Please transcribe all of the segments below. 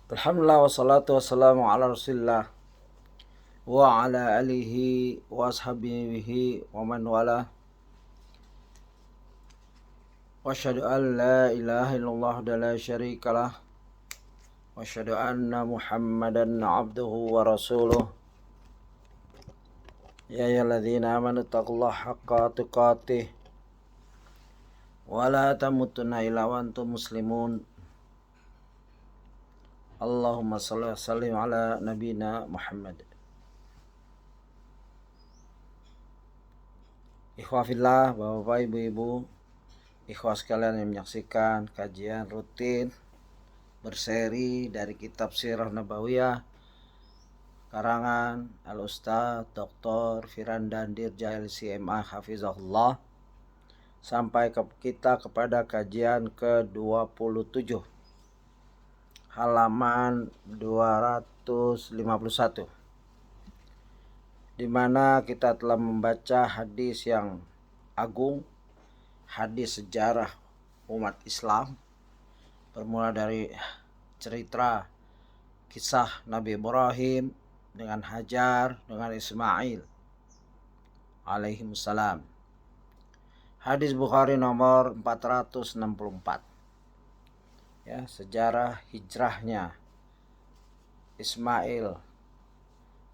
Alhamdulillah wassalatu wassalamu ala rasulillah wa ala alihi wa ashabihi wa man wala wa asyhadu an la ilaha illallah wa la syarikalah wa asyhadu anna muhammadan abduhu wa rasuluh ya ayyuhalladzina amanu taqullaha haqqa tuqatih wa la tamutunna illa wa antum muslimun. Allahumma shalli wa sallim ala nabiyina Muhammad. Ikhwafillah, bapak-bapak, ibu-ibu, ikhwah sekalian yang menyaksikan kajian rutin berseri dari kitab Sirah Nabawiyah karangan Al-Ustadz Dr. Firandandir Jail CMA Hafizahullah, sampai kita kepada kajian ke-27 halaman 251, di mana kita telah membaca hadis yang agung, hadis sejarah umat Islam, bermula dari cerita kisah Nabi Ibrahim dengan Hajar dengan Ismail alaihissalam. Hadis Bukhari nomor 464. Ya, sejarah hijrahnya Ismail,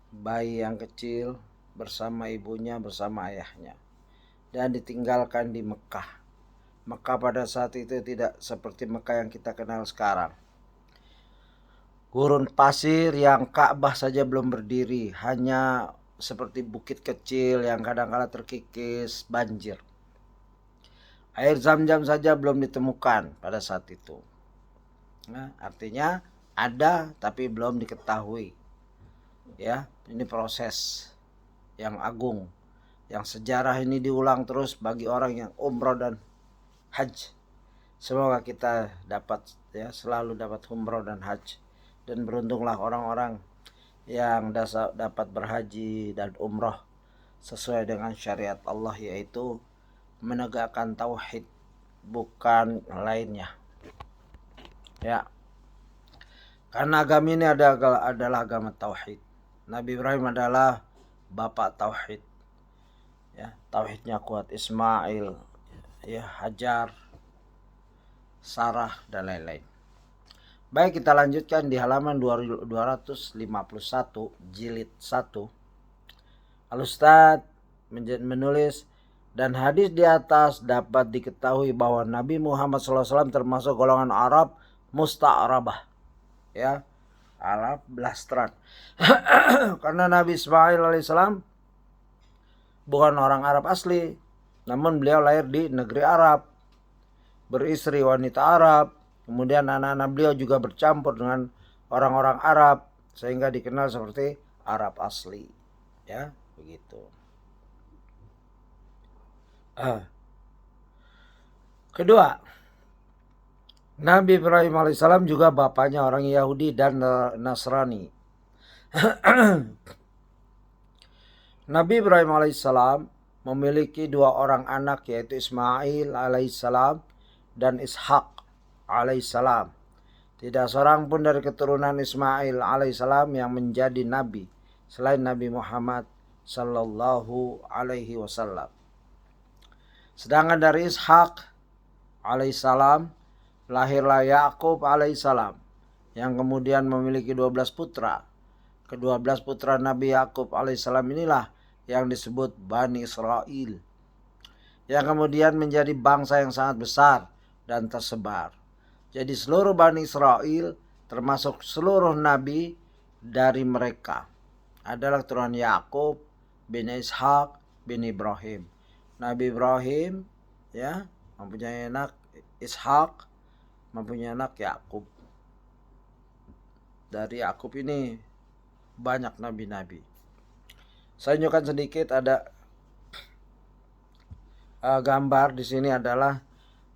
bayi yang kecil bersama ibunya, bersama ayahnya, dan ditinggalkan di Mekah. Mekah pada saat itu tidak seperti Mekah yang kita kenal sekarang. Gurun pasir yang Ka'bah saja belum berdiri, hanya seperti bukit kecil yang kadang-kala terkikis banjir. Air Zam-Zam saja belum ditemukan pada saat itu. Nah, artinya ada tapi belum diketahui. Ya, ini proses yang agung, yang sejarah ini diulang terus bagi orang yang umroh dan haji. Semoga kita dapat, ya, selalu dapat umroh dan haji, dan beruntunglah orang-orang yang dapat berhaji dan umroh sesuai dengan syariat Allah, yaitu menegakkan tauhid, bukan lainnya. Ya, karena agama ini adalah agama tauhid. Nabi Ibrahim adalah bapak tauhid. Ya, tauhidnya kuat. Ismail, ya, Hajar, Sarah, dan lain-lain. Baik, kita lanjutkan di halaman 251 jilid 1. Al-Ustadz menulis, dan hadis di atas dapat diketahui bahwa Nabi Muhammad SAW termasuk golongan Arab musta'arabah, ya, Arab blastran. Karena Nabi Ismail alaihissalam bukan orang Arab asli, namun beliau lahir di negeri Arab, beristri wanita Arab, kemudian anak-anak beliau juga bercampur dengan orang-orang Arab, sehingga dikenal seperti Arab asli, ya, begitu. Kedua, Nabi Ibrahim alaihissalam juga bapaknya orang Yahudi dan Nasrani. Nabi Ibrahim alaihissalam memiliki dua orang anak, yaitu Ismail alaihissalam dan Ishak alaihissalam. Tidak seorang pun dari keturunan Ismail alaihissalam yang menjadi nabi selain Nabi Muhammad sallallahu alaihi wasallam. Sedangkan dari Ishak alaihissalam lahirlah Yakub alaihissalam, yang kemudian memiliki 12 putra. Ke-12 putra Nabi Yakub alaihissalam inilah yang disebut Bani Israel, yang kemudian menjadi bangsa yang sangat besar dan tersebar. Jadi seluruh Bani Israel, termasuk seluruh nabi dari mereka, adalah keturunan Yakub bin Ishak bin Ibrahim. Nabi Ibrahim, ya, mempunyai anak Ishak, mempunyai anak Yakub. Dari Yakub ini banyak nabi-nabi. Saya tunjukkan sedikit, ada gambar di sini adalah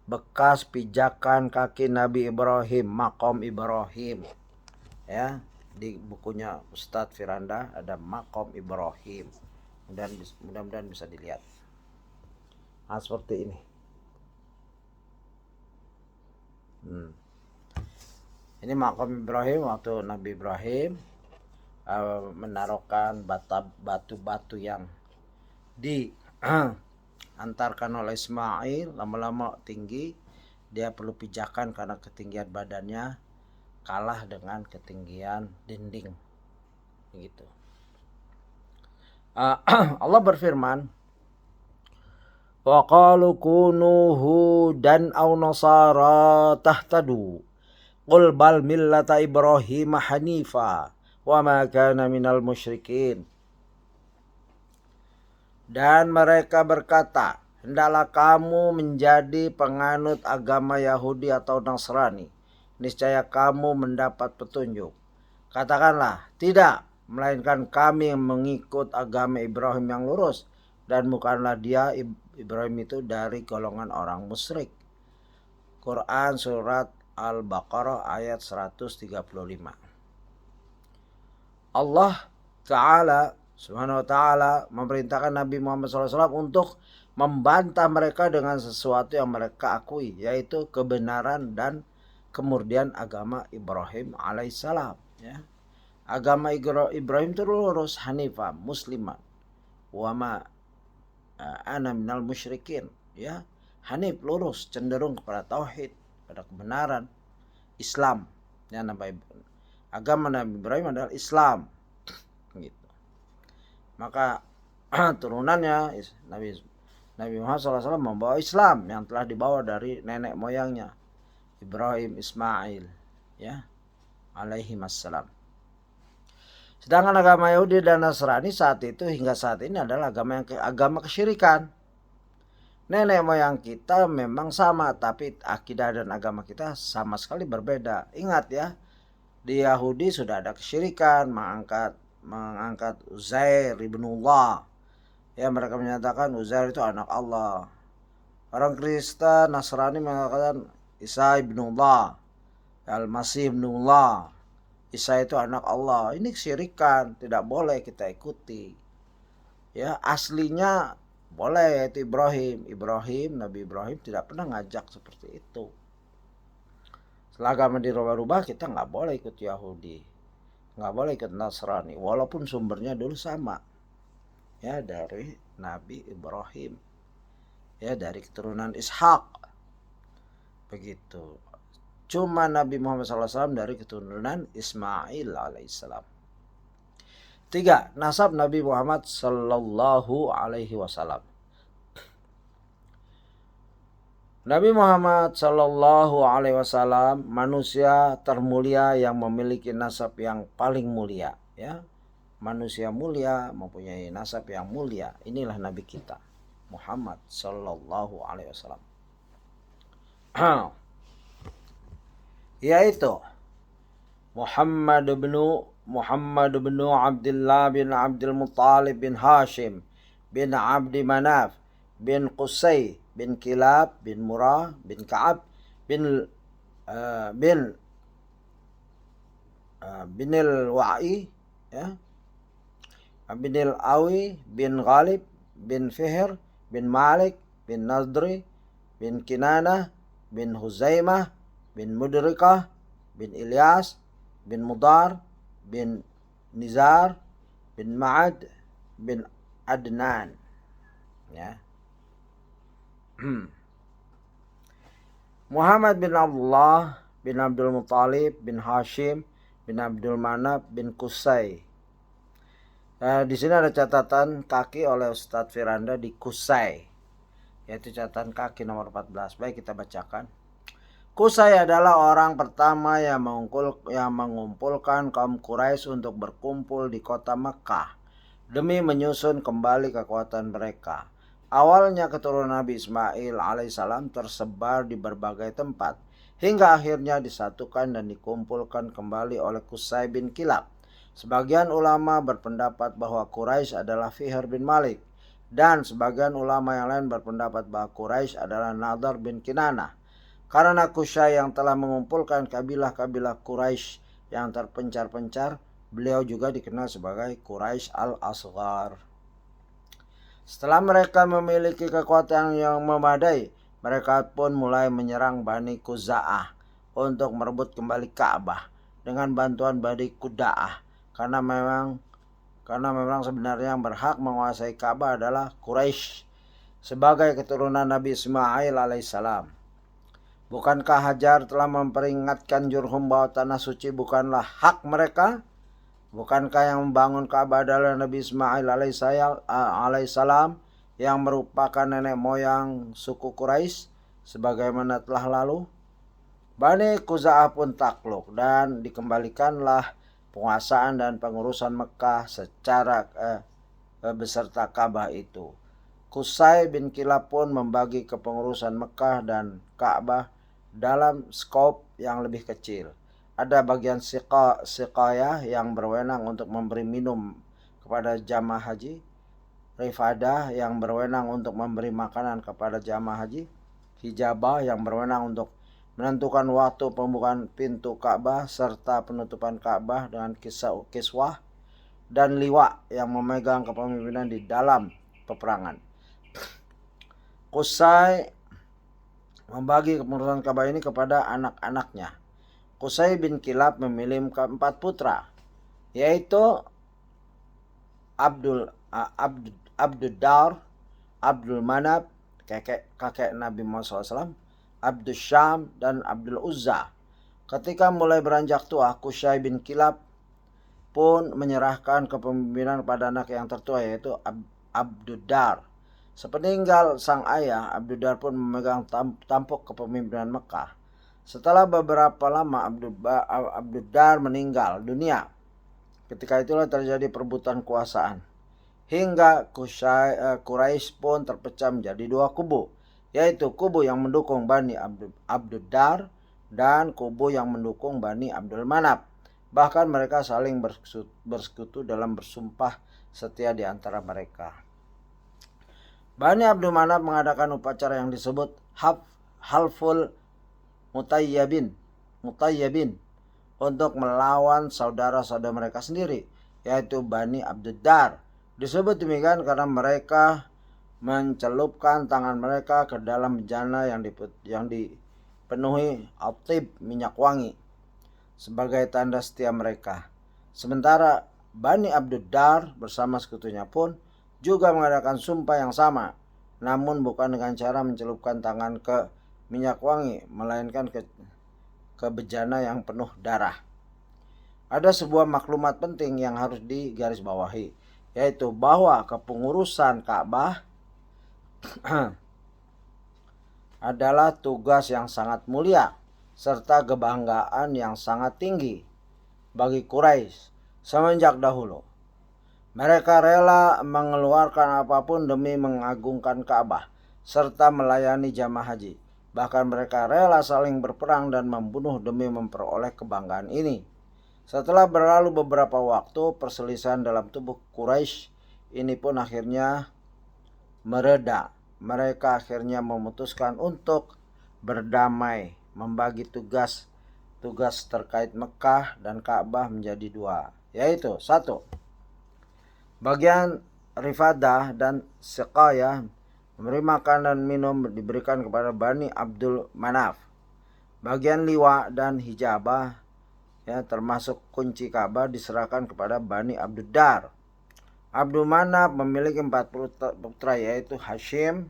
bekas pijakan kaki Nabi Ibrahim, makom Ibrahim. Ya, di bukunya Ustadz Firanda ada makom Ibrahim. Mudah-mudahan bisa dilihat. Nah, seperti ini. Ini makam Ibrahim waktu Nabi Ibrahim menaruhkan batu-batu yang diantarkan oleh Ismail lama-lama tinggi. Dia perlu pijakan karena ketinggian badannya kalah dengan ketinggian dinding. Begitu. Allah berfirman, wa qalu kunu hudan aw nasara tahtadu qul bal millata Ibrahim hanifa wa ma kana minal musyrikin. Dan mereka berkata, hendaklah kamu menjadi penganut agama Yahudi atau Nasrani, niscaya kamu mendapat petunjuk. Katakanlah, tidak, melainkan kami mengikut agama Ibrahim yang lurus, dan bukanlah dia Ibrahim itu dari golongan orang musyrik. Quran surat Al-Baqarah ayat 135. Allah Ta'ala Subhanahu wa ta'ala memerintahkan Nabi Muhammad SAW untuk membantah mereka dengan sesuatu yang mereka akui, yaitu kebenaran dan kemurnian agama Ibrahim alaihissalam. Ya. Agama Ibrahim itu lurus, hanifah, musliman, wa ma ana minal musyrikin. Ya. Hanif, lurus, cenderung kepada tauhid, pada kebenaran, Islam. Ya, agama Nabi Ibrahim adalah Islam. Gitu. Maka turunannya Nabi Muhammad SAW membawa Islam yang telah dibawa dari nenek moyangnya Ibrahim, Ismail, ya, alaihi wassalam. Sedangkan agama Yahudi dan Nasrani saat itu hingga saat ini adalah agama kesyirikan. Nenek moyang kita memang sama, tapi akidah dan agama kita sama sekali berbeda. Ingat ya, di Yahudi sudah ada kesyirikan, mengangkat Uzair ibnullah. Ya, mereka menyatakan Uzair itu anak Allah. Orang Kristen Nasrani mengatakan Isa ibnullah, Al-Masih ibnullah. Isa itu anak Allah. Ini kesyirikan, tidak boleh kita ikuti. Ya, aslinya boleh, yaitu Ibrahim, Nabi Ibrahim tidak pernah ngajak seperti itu. Setelah agama dirubah-rubah, kita nggak boleh ikut Yahudi, nggak boleh ikut Nasrani, walaupun sumbernya dulu sama, ya, dari Nabi Ibrahim, ya, dari keturunan Ishak, begitu. Cuma Nabi Muhammad SAW dari keturunan Ismail alaihissalam. 3. Nasab Nabi Muhammad Sallallahu Alaihi Wasallam. Nabi Muhammad Sallallahu Alaihi Wasallam manusia termulia yang memiliki nasab yang paling mulia. Ya, manusia mulia mempunyai nasab yang mulia. Inilah Nabi kita Muhammad Sallallahu Alaihi Wasallam. Yaitu Muhammad bin Abdullah bin Abdul Muttalib bin Hashim bin Abdi Manaf bin Qusay bin Kilab bin Murrah bin Ka'ab bin al-Wa'i, ya, bin al-Awi bin Ghalib bin Fihr bin Malik bin Nadri bin Kinanah bin Huzaimah bin Mudrikah bin Ilyas bin Mudar bin Nizar bin Ma'ad bin Adnan, ya. Muhammad bin Abdullah bin Abdul Muttalib bin Hashim bin Abdul Manaf bin Qusay. Di sini ada catatan kaki oleh Ustadz Firanda di Qusay, yaitu catatan kaki nomor 14. Baik, kita bacakan. Qusay adalah orang pertama yang mengumpulkan kaum Quraisy untuk berkumpul di kota Makkah demi menyusun kembali kekuatan mereka. Awalnya keturunan Nabi Ismail alaihissalam tersebar di berbagai tempat hingga akhirnya disatukan dan dikumpulkan kembali oleh Qusay bin Kilab. Sebagian ulama berpendapat bahwa Quraisy adalah Fihr bin Malik, dan sebagian ulama yang lain berpendapat bahwa Quraisy adalah Nadar bin Kinanah. Karena Qusay yang telah mengumpulkan kabilah-kabilah Quraisy yang terpencar-pencar, beliau juga dikenal sebagai Quraisy al-Asghar. Setelah mereka memiliki kekuatan yang memadai, mereka pun mulai menyerang Bani Khuza'ah, untuk merebut kembali Ka'bah dengan bantuan Bani Quda'ah, karena memang sebenarnya yang berhak menguasai Ka'bah adalah Quraisy sebagai keturunan Nabi Ismail alaihissalam. Bukankah Hajar telah memperingatkan Jurhum bahwa tanah suci bukanlah hak mereka? Bukankah yang membangun Ka'bah adalah Nabi Ismail alaihissalam yang merupakan nenek moyang suku Quraisy sebagaimana telah lalu? Bani Khuza'ah pun takluk dan dikembalikanlah penguasaan dan pengurusan Mekah secara beserta Ka'bah itu. Qusay bin Kilab pun membagi kepengurusan Mekah dan Ka'bah dalam skop yang lebih kecil. Ada bagian siqayah yang berwenang untuk memberi minum kepada jamaah haji, Rifadah yang berwenang untuk memberi makanan kepada jamaah haji, Hijabah yang berwenang untuk menentukan waktu pembukaan pintu Ka'bah serta penutupan Ka'bah dengan kiswah, dan Liwa yang memegang kepemimpinan di dalam peperangan. Qusay membagi kepengurusan Ka'bah ini kepada anak-anaknya. Qusay bin Kilab memilih 4 putra, yaitu Abduddar, Abdul Manab, kakek Nabi Muhammad SAW, Abdul Syam, dan Abdul Uzza. Ketika mulai beranjak tua, Qusay bin Kilab pun menyerahkan kepemimpinan pada anak yang tertua, yaitu Abduddar. Sepeninggal sang ayah, Abduddar pun memegang tampuk kepemimpinan Mekah. Setelah beberapa lama Abduddar meninggal dunia. Ketika itulah terjadi perebutan kuasaan. Hingga Quraisy pun terpecah menjadi 2 kubu, yaitu kubu yang mendukung Bani Abduddar dan kubu yang mendukung Bani Abdul Manab. Bahkan mereka saling bersekutu dalam bersumpah setia di antara mereka. Bani Abdul Manab mengadakan upacara yang disebut Halful Mutayyabin untuk melawan saudara-saudara mereka sendiri, yaitu Bani Abduddar. Disebut demikian karena mereka mencelupkan tangan mereka ke dalam bejana yang dipenuhi atib minyak wangi sebagai tanda setia mereka. Sementara Bani Abduddar bersama sekutunya pun juga mengadakan sumpah yang sama, namun bukan dengan cara mencelupkan tangan ke minyak wangi, melainkan ke bejana yang penuh darah. Ada sebuah maklumat penting yang harus digarisbawahi, yaitu bahwa kepengurusan Ka'bah adalah tugas yang sangat mulia serta kebanggaan yang sangat tinggi bagi Quraisy semenjak dahulu. Mereka rela mengeluarkan apapun demi mengagungkan Ka'bah serta melayani jamaah haji. Bahkan mereka rela saling berperang dan membunuh demi memperoleh kebanggaan ini. Setelah berlalu beberapa waktu, perselisihan dalam tubuh Quraisy ini pun akhirnya mereda. Mereka akhirnya memutuskan untuk berdamai, membagi tugas terkait Mekah dan Ka'bah menjadi 2, yaitu 1. Bagian Rifadah dan Siqayah memberi makan dan minum diberikan kepada Bani Abdul Manaf. Bagian Liwa dan Hijabah, termasuk kunci Ka'bah, diserahkan kepada Bani Abduddar. Abdul Manaf memiliki 40 putra, yaitu Hashim,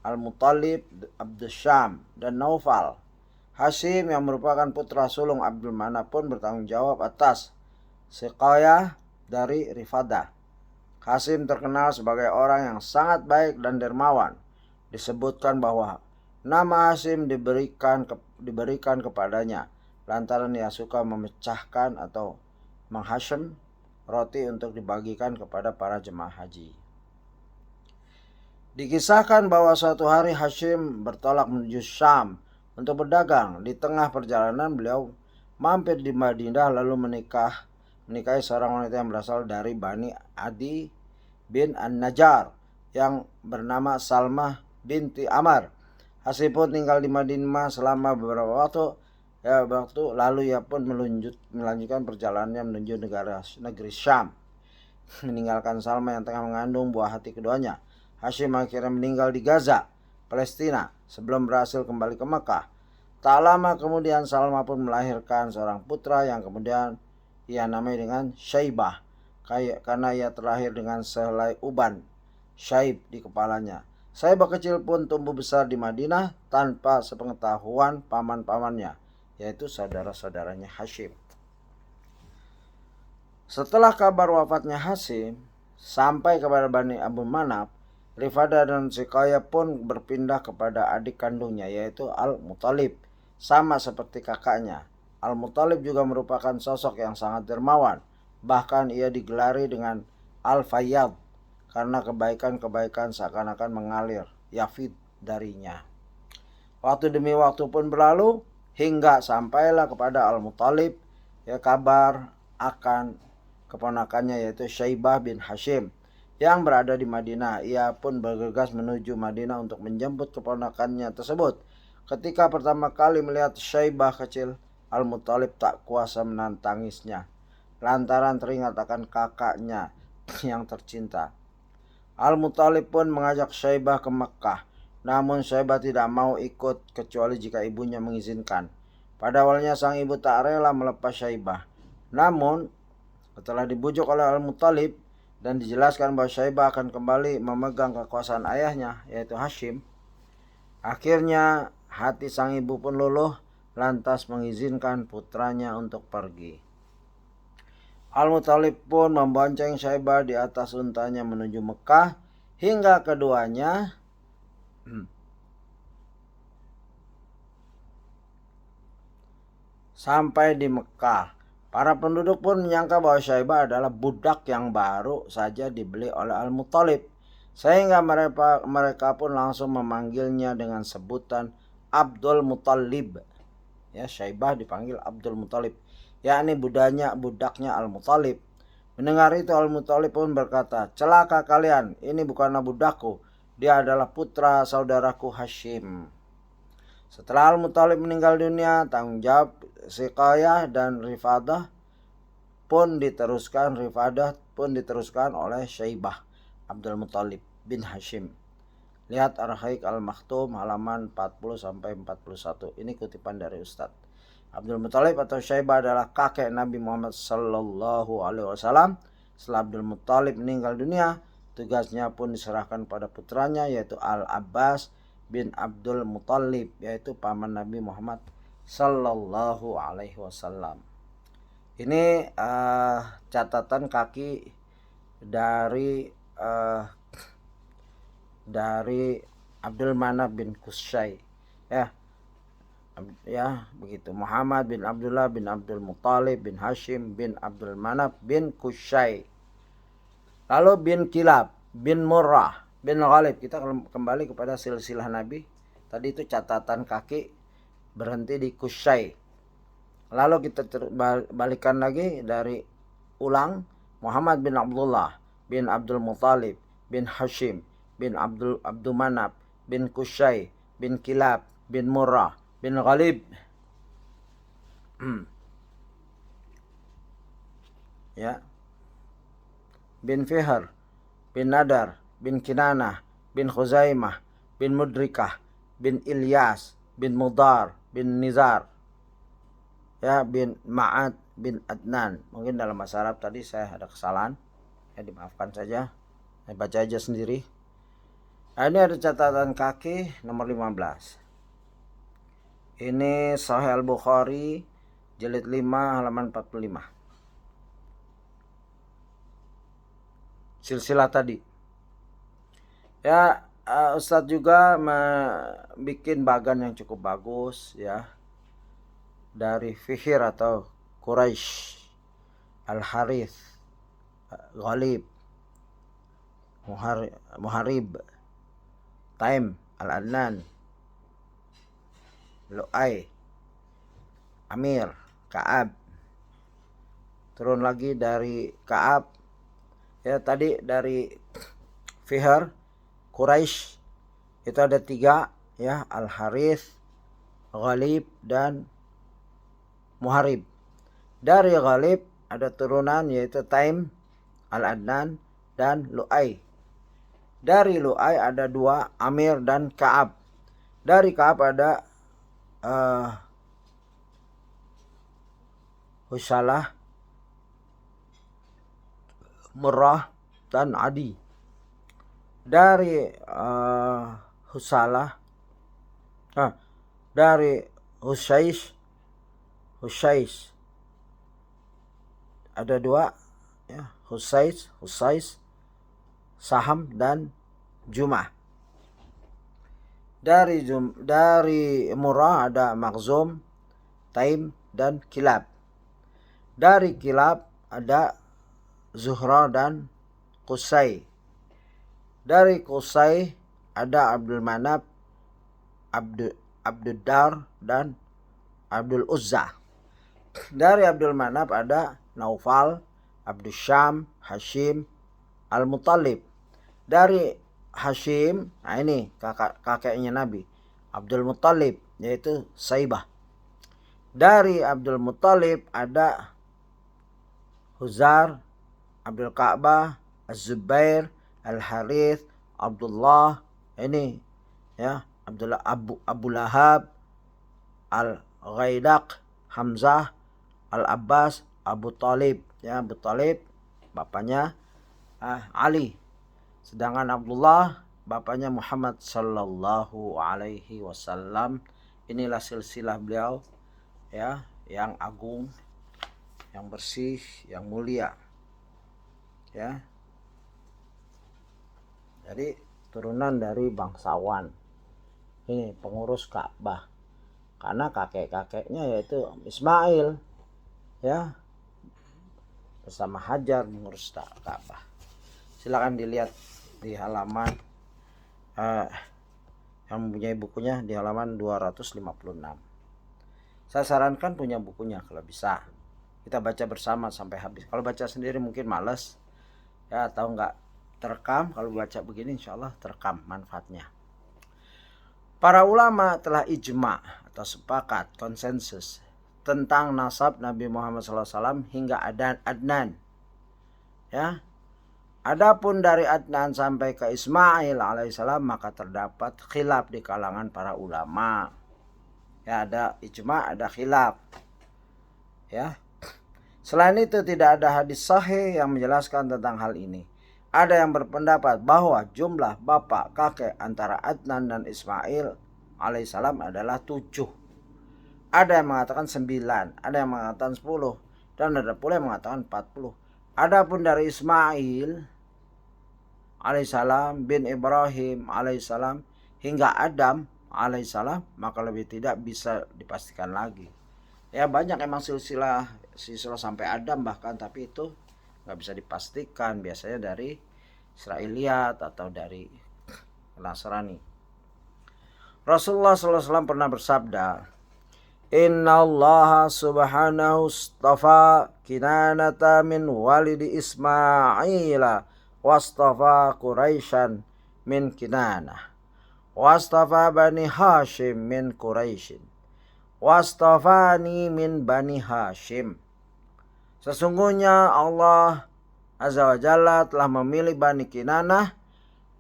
Al-Muttalib, Abdul Syam, dan Naufal. Hashim yang merupakan putra sulung Abdul Manaf pun bertanggung jawab atas Siqayah dari Rifadah. Hashim terkenal sebagai orang yang sangat baik dan dermawan. Disebutkan bahwa nama Hashim diberikan kepadanya lantaran ia suka memecahkan atau menghashim roti untuk dibagikan kepada para jemaah haji. Dikisahkan bahwa suatu hari Hashim bertolak menuju Syam untuk berdagang. Di tengah perjalanan beliau mampir di Madinah lalu menikahi seorang wanita yang berasal dari Bani Adi bin An-Najjar yang bernama Salmah binti Amr. Hashim pun tinggal di Madinah selama beberapa waktu, lalu ia pun melanjutkan perjalanannya menuju negeri Syam, meninggalkan Salmah yang tengah mengandung buah hati keduanya. Hashim akhirnya meninggal di Gaza, Palestina, sebelum berhasil kembali ke Mekah. Tak lama kemudian Salma pun melahirkan seorang putra yang kemudian ia namai dengan Syaibah, karena ia terlahir dengan sehelai uban syaib di kepalanya. Syaibah kecil pun tumbuh besar di Madinah tanpa sepengetahuan paman-pamannya, yaitu saudara-saudaranya Hashim. Setelah kabar wafatnya Hashim sampai kepada Bani Abu Manaf, Rifadah dan Sikaya pun berpindah kepada adik kandungnya, yaitu Al-Muttalib. Sama seperti kakaknya, Al-Muttalib juga merupakan sosok yang sangat dermawan. Bahkan ia digelari dengan Al-Fayyad karena kebaikan-kebaikan seakan-akan mengalir yafid darinya. Waktu demi waktu pun berlalu hingga sampailah kepada Al-Muttalib kabar akan keponakannya, yaitu Syaibah bin Hashim yang berada di Madinah. Ia pun bergegas menuju Madinah untuk menjemput keponakannya tersebut. Ketika pertama kali melihat Syaibah kecil, Al-Muttalib tak kuasa menahan tangisnya lantaran teringat akan kakaknya yang tercinta. Al-Muttalib pun mengajak Syaibah ke Mekkah, namun Syaibah tidak mau ikut kecuali jika ibunya mengizinkan. Pada awalnya sang ibu tak rela melepas Syaibah, namun setelah dibujuk oleh Al-Muttalib dan dijelaskan bahwa Syaibah akan kembali memegang kekuasaan ayahnya, yaitu Hashim, akhirnya hati sang ibu pun luluh, lantas mengizinkan putranya untuk pergi. Al-Muttalib pun membonceng Syaibah di atas untanya menuju Mekah hingga keduanya sampai di Mekah. Para penduduk pun menyangka bahwa Syaibah adalah budak yang baru saja dibeli oleh Al-Muttalib, sehingga mereka pun langsung memanggilnya dengan sebutan Abdul Muttalib. Ya, Syaibah dipanggil Abdul Muttalib, yakni budaknya Al-Muttalib. Mendengar itu Al-Muttalib pun berkata, "Celaka kalian, ini bukanlah budakku, dia adalah putra saudaraku Hashim." Setelah Al-Muttalib meninggal dunia, tanggung jawab Sikayah dan Rifadah pun diteruskan oleh Syaibah Abdul Muttalib bin Hashim. Lihat Ar-Rahiq Al-Maktum halaman 40-41. Ini kutipan dari Ustadz. Abdul Muttalib atau Syaibah adalah kakek Nabi Muhammad sallallahu alaihi wasallam. Setelah Abdul Muttalib meninggal dunia, tugasnya pun diserahkan pada putranya, yaitu Al-Abbas bin Abdul Muttalib, yaitu paman Nabi Muhammad sallallahu alaihi wasallam. Ini catatan kaki dari Abdul Manaf bin Qusay, ya begitu. Muhammad bin Abdullah bin Abdul Muttalib bin Hashim bin Abdul Manaf bin Qusay. Lalu bin Kilab bin Murrah bin Ghalib. Kita kembali kepada silsilah Nabi. Tadi itu catatan kaki berhenti di Qusay. Lalu kita balikan lagi dari ulang. Muhammad bin Abdullah bin Abdul Muttalib bin Hashim bin Abdul Manaf bin Qusay bin Kilab bin Murrah bin Ghalib. Ya. Bin Fihr bin Nadar bin Kinanah bin Khuzaimah bin Mudrikah bin Ilyas bin Mudar bin Nizar, ya, bin Ma'ad bin Adnan. Mungkin dalam bahasa Arab tadi saya ada kesalahan, ya dimaafkan saja, saya baca aja sendiri. Nah, ini ada catatan kaki nomor 15. Ini Sahih Al-Bukhari jilid 5 halaman 45. Silsilah tadi. Ya, Ustadz juga bikin bagan yang cukup bagus, ya, dari Fihr atau Quraisy, Al-Harith, Ghalib, Muharib, Taim, Al-Adnan, Lu'ay, Amir, Ka'ab. Turun lagi dari Ka'ab, ya tadi dari Fihr, Quraisy itu ada 3, ya, Al-Harith, Ghalib dan Muharib. Dari Ghalib ada turunan yaitu Taim, Al-Adnan dan Lu'ay. Dari Lu'ay ada 2, Amir dan Ka'ab. Dari Ka'ab ada uh, Husalah, Murrah, dan Adi. Dari Husalah, dari Husais ada dua, ya, Husais, Saham, dan Jumah. Dari Murrah ada Makhzum, Taim, dan Kilab. Dari Kilab ada Zuhra dan Qusay. Dari Qusay ada Abdul Manaf, Abduddar, dan Abdul Uzza. Dari Abdul Manaf ada Naufal, Abdul Syam, Hashim, Al-Muttalib. Dari Hashim, nah ini kakeknya Nabi, Abdul Muttalib, yaitu Saibah. Dari Abdul Muttalib ada Huzar, Abdul Ka'bah, Az-Zubair, Al-Harith, Abdullah, ini ya, Abdullah, Abu Lahab, Al-Ghaidaq, Hamzah, Al-Abbas, Abu Talib, ya, Abu Talib bapaknya Ali. Sedangkan Abdullah bapaknya Muhammad sallallahu alaihi wasallam. Inilah silsilah beliau, ya, yang agung, yang bersih, yang mulia, ya. Jadi turunan dari bangsawan. Ini pengurus Ka'bah. Karena kakek-kakeknya yaitu Ismail, ya, bersama Hajar mengurus Ka'bah. Silakan dilihat di halaman yang mempunyai bukunya di halaman 256. Saya sarankan punya bukunya kalau bisa. Kita baca bersama sampai habis. Kalau baca sendiri mungkin males, ya, atau enggak terekam. Kalau baca begini insya Allah terekam manfaatnya. Para ulama telah ijma atau sepakat, konsensus tentang nasab Nabi Muhammad SAW hingga Adnan, ya. Adapun dari Adnan sampai ke Ismail alaihissalam maka terdapat khilaf di kalangan para ulama. Ya, ada ijma, ada khilaf. Ya. Selain itu tidak ada hadis sahih yang menjelaskan tentang hal ini. Ada yang berpendapat bahwa jumlah bapak kakek antara Adnan dan Ismail alaihissalam adalah 7. Ada yang mengatakan 9, ada yang mengatakan 10, dan ada pula yang mengatakan 40. Adapun dari Ismail alaihissalam bin Ibrahim alaihissalam hingga Adam alaihissalam maka lebih tidak bisa dipastikan lagi. Ya, banyak emang silsilah sampai Adam bahkan, tapi itu nggak bisa dipastikan. Biasanya dari Israiliyat atau dari Nasrani. Rasulullah SAW pernah bersabda, Inna Allah subhanahu astafa Kinanata min walidi Ismaila wastafa Quraisyan min Kinanah wastafa Bani Hashim min Quraisyin wastafani min Bani Hashim. Sesungguhnya Allah Azza wa Jalla telah memilih Bani Kinanah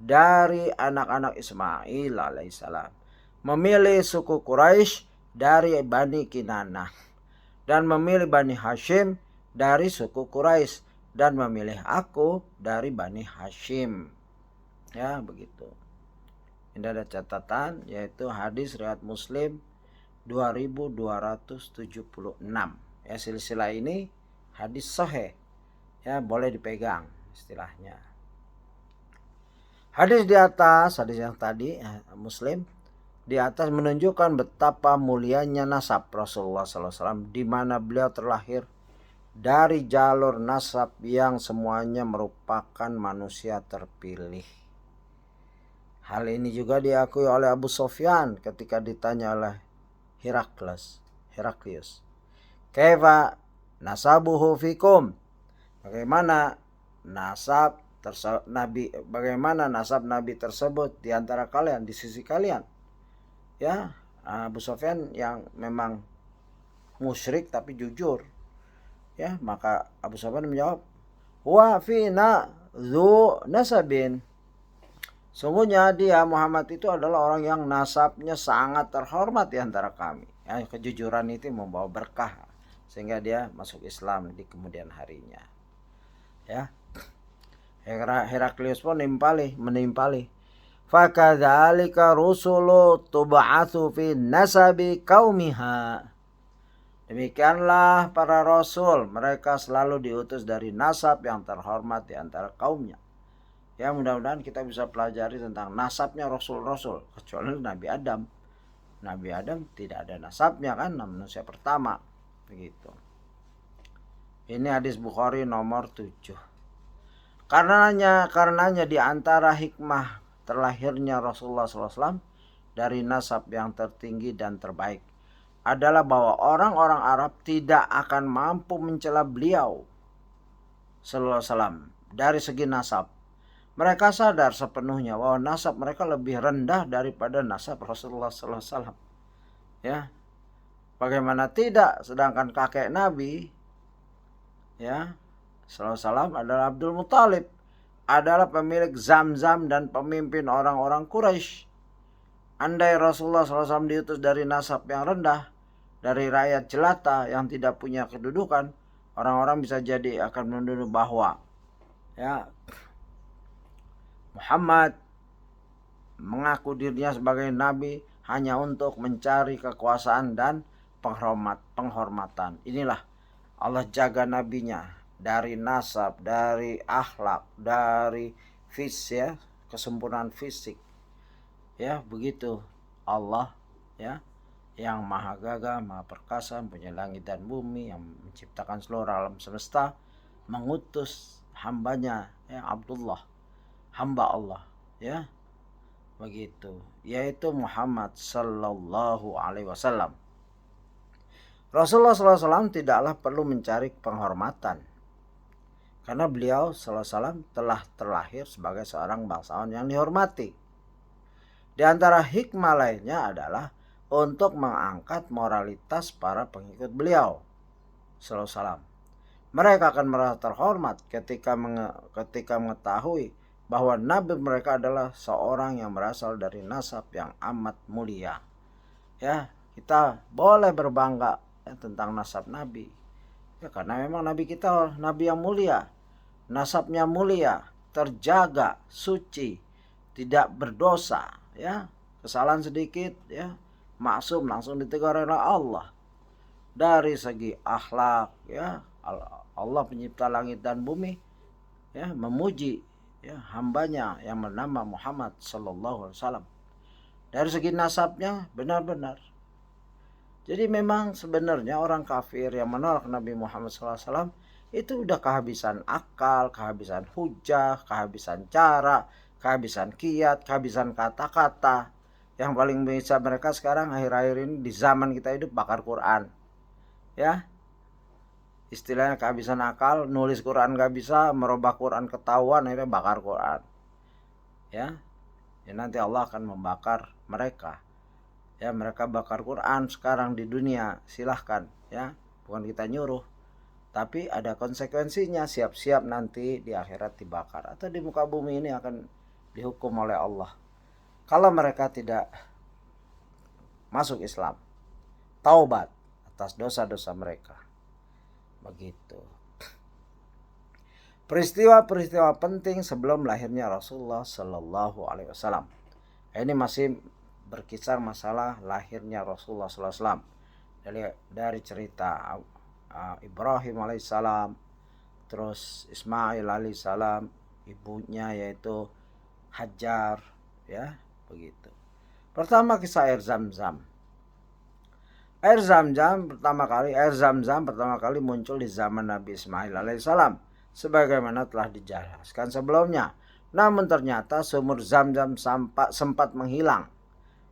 dari anak-anak Ismail alaihissalam, memilih suku Quraisy dari Bani Kinanah, dan memilih Bani Hashim dari suku Quraisy, dan memilih aku dari Bani Hashim. Ya, begitu. Ini ada catatan, yaitu hadis riwayat Muslim 2276. Ya, silsilah ini hadis sahih. Ya, boleh dipegang istilahnya. Hadis di atas, hadis yang tadi Muslim di atas menunjukkan betapa mulianya nasab Rasulullah SAW, di mana beliau terlahir dari jalur nasab yang semuanya merupakan manusia terpilih. Hal ini juga diakui oleh Abu Sufyan ketika ditanya oleh Heraklius, "Kaifa nasabuhu fikum?" Bagaimana nasab Nabi tersebut di antara kalian, di sisi kalian? Ya, Abu Sufyan yang memang musyrik tapi jujur. Ya, maka Abu Sufyan menjawab, "Wa fina dzu nasabin." Sungguhnya dia Muhammad itu adalah orang yang nasabnya sangat terhormat di antara kami. Ya, kejujuran itu membawa berkah sehingga dia masuk Islam di kemudian harinya. Ya. Heraklius pun menimpali. Fakadzalika rusulu tub'atsu fi nasabi qaumiha. Demikianlah para rasul, mereka selalu diutus dari nasab yang terhormat di antara kaumnya. Ya, mudah-mudahan kita bisa pelajari tentang nasabnya rasul-rasul, kecuali Nabi Adam. Nabi Adam tidak ada nasabnya kan, manusia pertama. Begitu. Ini hadis Bukhari nomor 7. Karenanya di antara hikmah terlahirnya Rasulullah SAW dari nasab yang tertinggi dan terbaik adalah bahwa orang-orang Arab tidak akan mampu mencela beliau sallallahu alaihi wasallam dari segi nasab. Mereka sadar sepenuhnya bahwa nasab mereka lebih rendah daripada nasab Rasulullah sallallahu alaihi wasallam. Ya. Bagaimana tidak, sedangkan kakek Nabi ya sallallahu alaihi wasallam adalah Abdul Muthalib, adalah pemilik Zamzam dan pemimpin orang-orang Quraisy. Andai Rasulullah SAW diutus dari nasab yang rendah, dari rakyat jelata yang tidak punya kedudukan, orang-orang bisa jadi akan menuduh bahwa ya Muhammad mengaku dirinya sebagai nabi hanya untuk mencari kekuasaan dan penghormatan. Inilah Allah jaga nabinya dari nasab, dari akhlak, dari fisik, ya, kesempurnaan fisik. Ya, begitu Allah ya yang maha gagah, maha perkasa, punya langit dan bumi, yang menciptakan seluruh alam semesta, mengutus hambanya ya Abdullah, hamba Allah ya, begitu, yaitu Muhammad sallallahu alaihi wasallam. Rasulullah sallallahu alaihi wasallam tidaklah perlu mencari penghormatan karena beliau sallallahu alaihi wasallam telah terlahir sebagai seorang bangsawan yang dihormati. Di antara hikmah lainnya adalah untuk mengangkat moralitas para pengikut beliau sallallahu alaihi wasallam. Mereka akan merasa terhormat ketika mengetahui bahwa nabi mereka adalah seorang yang berasal dari nasab yang amat mulia. Ya, kita boleh berbangga ya, tentang nasab nabi. Ya, karena memang nabi kita nabi yang mulia, nasabnya mulia, terjaga, suci, tidak berdosa, ya. Kesalahan sedikit ya maksum langsung ditegur oleh Allah. Dari segi akhlak ya, Allah pencipta langit dan bumi ya memuji ya hambanya yang bernama Muhammad sallallahu alaihi wasallam. Dari segi nasabnya benar-benar. Jadi memang sebenarnya orang kafir yang menolak Nabi Muhammad sallallahu alaihi wasallam itu udah kehabisan akal, kehabisan hujah, kehabisan cara, kehabisan kiat, kehabisan kata-kata. Yang paling bisa mereka sekarang akhir-akhir ini di zaman kita hidup bakar Quran. Ya. Istilahnya kehabisan akal, nulis Quran gak bisa, merubah Quran ketahuan, akhirnya bakar Quran. Ya. Ya nanti Allah akan membakar mereka. Ya, mereka bakar Quran sekarang di dunia, silahkan ya. Bukan kita nyuruh. Tapi ada konsekuensinya, siap-siap nanti di akhirat dibakar atau di muka bumi ini akan dihukum oleh Allah. Kalau mereka tidak masuk Islam, taubat atas dosa-dosa mereka. Begitu. Peristiwa-peristiwa penting sebelum lahirnya Rasulullah Sallallahu Alaihi Wasallam. Ini masih berkisar masalah lahirnya Rasulullah Sallallahu Alaihi Wasallam. Dari cerita Ibrahim alaihissalam, terus Ismail alaihissalam, ibunya yaitu Hajar, ya begitu. Pertama kisah air Zam-Zam. Air Zam-Zam pertama kali muncul di zaman Nabi Ismail alaihissalam, sebagaimana telah dijelaskan sebelumnya. Namun ternyata sumur Zam-Zam sempat menghilang,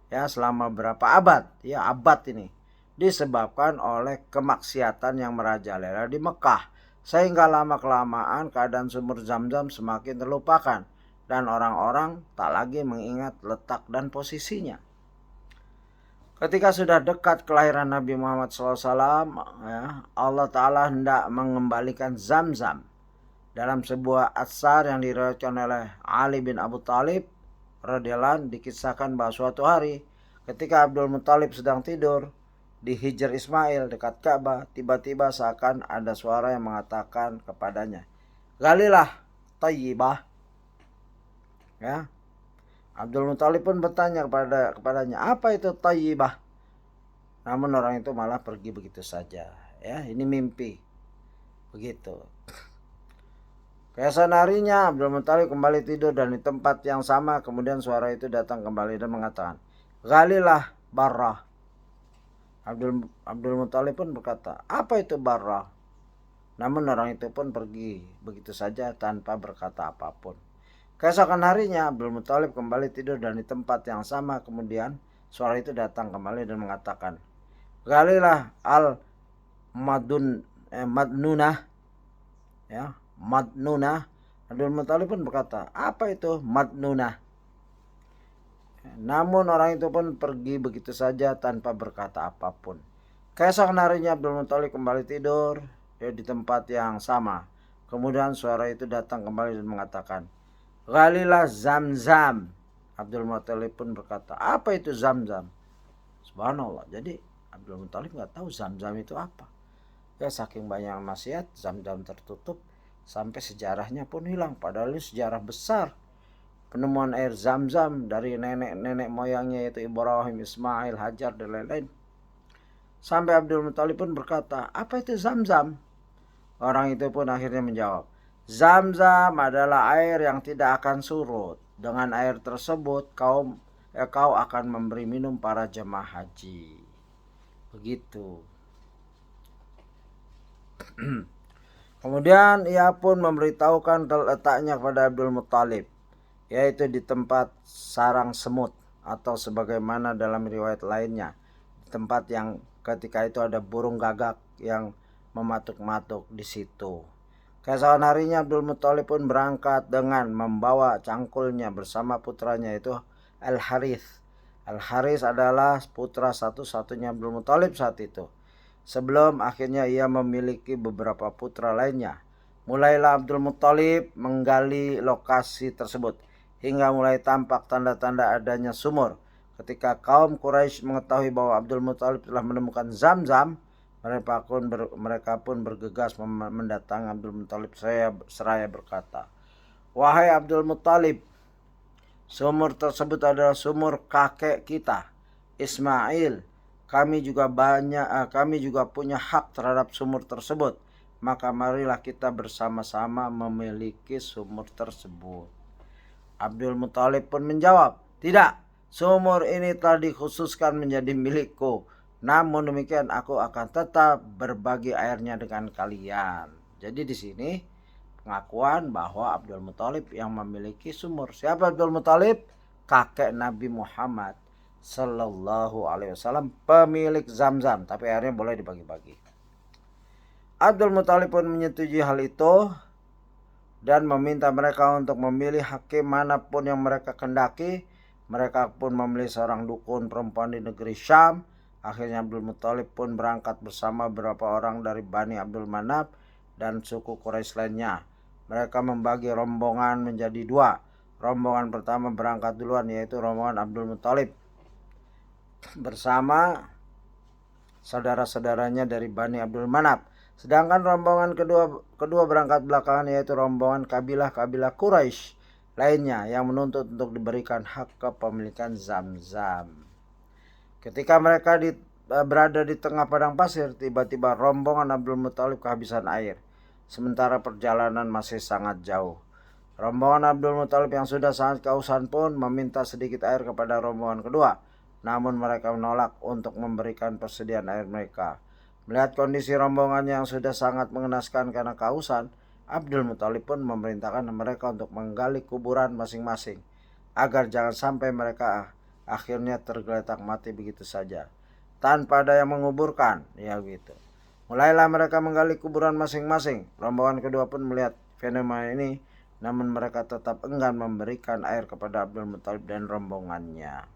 ya selama berapa abad, ya abad ini, disebabkan oleh kemaksiatan yang merajalela di Mekah, sehingga lama-kelamaan keadaan sumur Zam-Zam semakin terlupakan dan orang-orang tak lagi mengingat letak dan posisinya. Ketika sudah dekat kelahiran Nabi Muhammad SAW, ya, Allah Ta'ala hendak mengembalikan Zam-Zam dalam sebuah atsar yang diriwayatkan oleh Ali bin Abu Thalib radhiyallahu anhu dikisahkan bahwa suatu hari ketika Abdul Muthalib sedang tidur di Hijr Ismail dekat Ka'bah, tiba-tiba seakan ada suara yang mengatakan kepadanya, "Galilah Thayyibah." Ya. Abdul Muthalib pun bertanya kepadanya, "Apa itu Thayyibah?" Namun orang itu malah pergi begitu saja. Ya, ini mimpi. Begitu. Keesokan harinya Abdul Muthalib kembali tidur dan di tempat yang sama, kemudian suara itu datang kembali dan mengatakan, "Galilah Barrah." Abdul Muthalib pun berkata, "Apa itu Barrah?" Namun orang itu pun pergi begitu saja tanpa berkata apapun. Keesokan harinya Abdul Muthalib kembali tidur dan di tempat yang sama, kemudian suara itu datang kembali dan mengatakan, "Galilah Madnunah." Ya, Madnunah. Abdul Muthalib pun berkata, "Apa itu Madnunah?" Namun orang itu pun pergi begitu saja tanpa berkata apapun. Keesokan harinya Abdul Muthalib kembali tidur di tempat yang sama. Kemudian suara itu datang kembali dan mengatakan, "Ghalilah Zamzam." Abdul Muthalib pun berkata, "Apa itu Zamzam?" Subhanallah. Jadi Abdul Muthalib nggak tahu Zamzam itu apa. Ya, saking banyak maksiat, Zamzam tertutup sampai sejarahnya pun hilang. Padahal ini sejarah besar. Penemuan air Zam-Zam dari nenek-nenek moyangnya yaitu Ibrahim, Ismail, Hajar dan lain-lain. Sampai Abdul Muthalib pun berkata, "Apa itu Zam-Zam?" Orang itu pun akhirnya menjawab, "Zam-Zam adalah air yang tidak akan surut. Dengan air tersebut kau akan memberi minum para jemaah haji." Begitu. Kemudian ia pun memberitahukan letaknya kepada Abdul Muthalib, yaitu di tempat sarang semut, atau sebagaimana dalam riwayat lainnya, di tempat yang ketika itu ada burung gagak yang mematuk-matuk di situ. Keesokan harinya Abdul Muthalib pun berangkat dengan membawa cangkulnya bersama putranya, yaitu Al-Harith. Al-Harith adalah putra satu-satunya Abdul Muthalib saat itu. Sebelum akhirnya ia memiliki beberapa putra lainnya. Mulailah Abdul Muthalib menggali lokasi tersebut hingga mulai tampak tanda-tanda adanya sumur. Ketika kaum Quraisy mengetahui bahwa Abdul Muthalib telah menemukan Zam-Zam, mereka pun bergegas mendatangi Abdul Muthalib seraya berkata, "Wahai Abdul Muthalib, sumur tersebut adalah sumur kakek kita, Ismail. Kami juga punya hak terhadap sumur tersebut. Maka marilah kita bersama-sama memiliki sumur tersebut." Abdul Muthalib pun menjawab, "Tidak, sumur ini telah dikhususkan menjadi milikku. Namun demikian aku akan tetap berbagi airnya dengan kalian." Jadi di sini pengakuan bahwa Abdul Muthalib yang memiliki sumur. Siapa Abdul Muthalib? Kakek Nabi Muhammad Sallallahu Alaihi Wasallam, pemilik Zam-Zam, tapi airnya boleh dibagi-bagi. Abdul Muthalib pun menyetujui hal itu dan meminta mereka untuk memilih hakim manapun yang mereka kendaki. Mereka pun memilih seorang dukun perempuan di negeri Syam. Akhirnya Abdul Muthalib pun berangkat bersama beberapa orang dari Bani Abdul Manaf dan suku Quraisy lainnya. Mereka membagi rombongan menjadi dua. Rombongan pertama berangkat duluan, yaitu rombongan Abdul Muthalib bersama saudara-saudaranya dari Bani Abdul Manaf. Sedangkan rombongan kedua berangkat belakangan, yaitu rombongan kabilah-kabilah Quraisy lainnya yang menuntut untuk diberikan hak kepemilikan Zam-Zam. Ketika mereka berada di tengah padang pasir, tiba-tiba rombongan Abdul Muthalib kehabisan air, sementara perjalanan masih sangat jauh. Rombongan Abdul Muthalib yang sudah sangat kehausan pun meminta sedikit air kepada rombongan kedua. Namun mereka menolak untuk memberikan persediaan air mereka. Melihat kondisi rombongan yang sudah sangat mengenaskan karena kehausan, Abdul Muthalib pun memerintahkan mereka untuk menggali kuburan masing-masing, agar jangan sampai mereka akhirnya tergeletak mati begitu saja, tanpa ada yang menguburkan. Ya gitu. Mulailah mereka menggali kuburan masing-masing. Rombongan kedua pun melihat fenomena ini, namun mereka tetap enggan memberikan air kepada Abdul Muthalib dan rombongannya.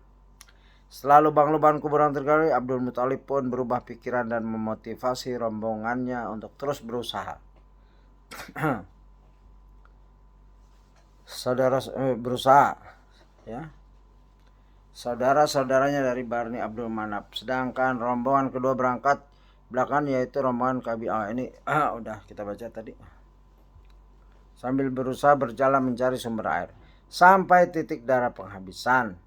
Setelah lubang-lubang kuburan tergali, Abdul Muthalib pun berubah pikiran dan memotivasi rombongannya untuk terus berusaha. Berusaha, ya. saudara-saudaranya dari Bani Abdul Manaf. Sedangkan rombongan kedua berangkat belakang, yaitu rombongan Kabilah. Ini udah kita baca tadi. Sambil berusaha berjalan mencari sumber air sampai titik darah penghabisan.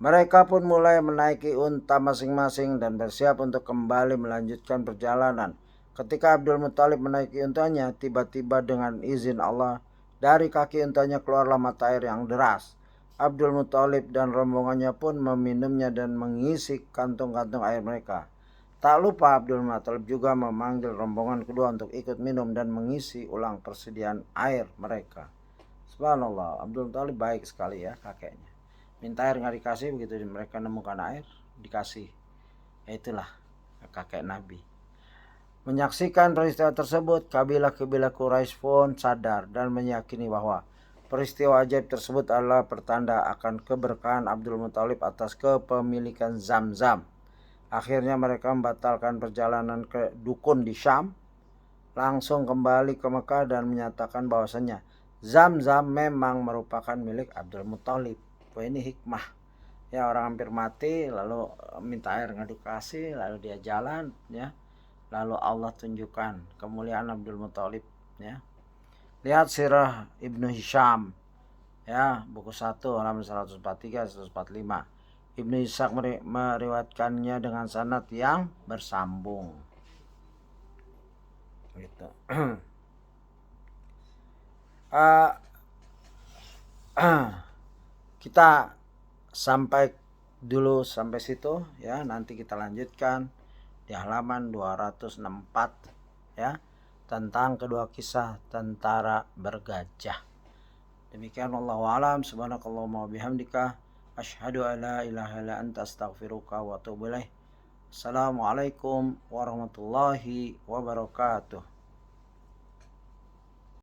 Mereka pun mulai menaiki unta masing-masing dan bersiap untuk kembali melanjutkan perjalanan. Ketika Abdul Muthalib menaiki untanya, tiba-tiba dengan izin Allah, dari kaki untanya keluarlah mata air yang deras. Abdul Muthalib dan rombongannya pun meminumnya dan mengisi kantung-kantung air mereka. Tak lupa Abdul Muthalib juga memanggil rombongan kedua untuk ikut minum dan mengisi ulang persediaan air mereka. Subhanallah, Abdul Muthalib baik sekali ya kakeknya. Minta air nggak dikasih, begitu mereka nemukan air dikasih. Itulah kakek Nabi. Menyaksikan peristiwa tersebut, kabilah-kabilah Quraisy pun sadar dan meyakini bahwa peristiwa ajaib tersebut adalah pertanda akan keberkahan Abdul Muthalib atas kepemilikan Zam-Zam. Akhirnya mereka membatalkan perjalanan ke dukun di Syam, langsung kembali ke Mekah dan menyatakan bahwasanya Zam-Zam memang merupakan milik Abdul Muthalib. Wah, ini hikmah ya, orang hampir mati lalu minta air nggak dikasih, lalu dia jalan ya, lalu Allah tunjukkan kemuliaan Abdul Muthalib ya. Lihat sirah Ibnu Hisham ya, buku 1 halaman 143 145. Ibnu Ishaq meriwayatkannya dengan sanad yang bersambung gitu. Kita sampai dulu sampai situ ya, nanti kita lanjutkan di halaman 264 ya, tentang kedua kisah tentara bergajah. Demikian, wallahu a'lam. Subhanakallahumma wa bihamdika asyhadu an la ilaha illa anta astaghfiruka wa atubu ilaik. Assalamualaikum warahmatullahi wabarakatuh.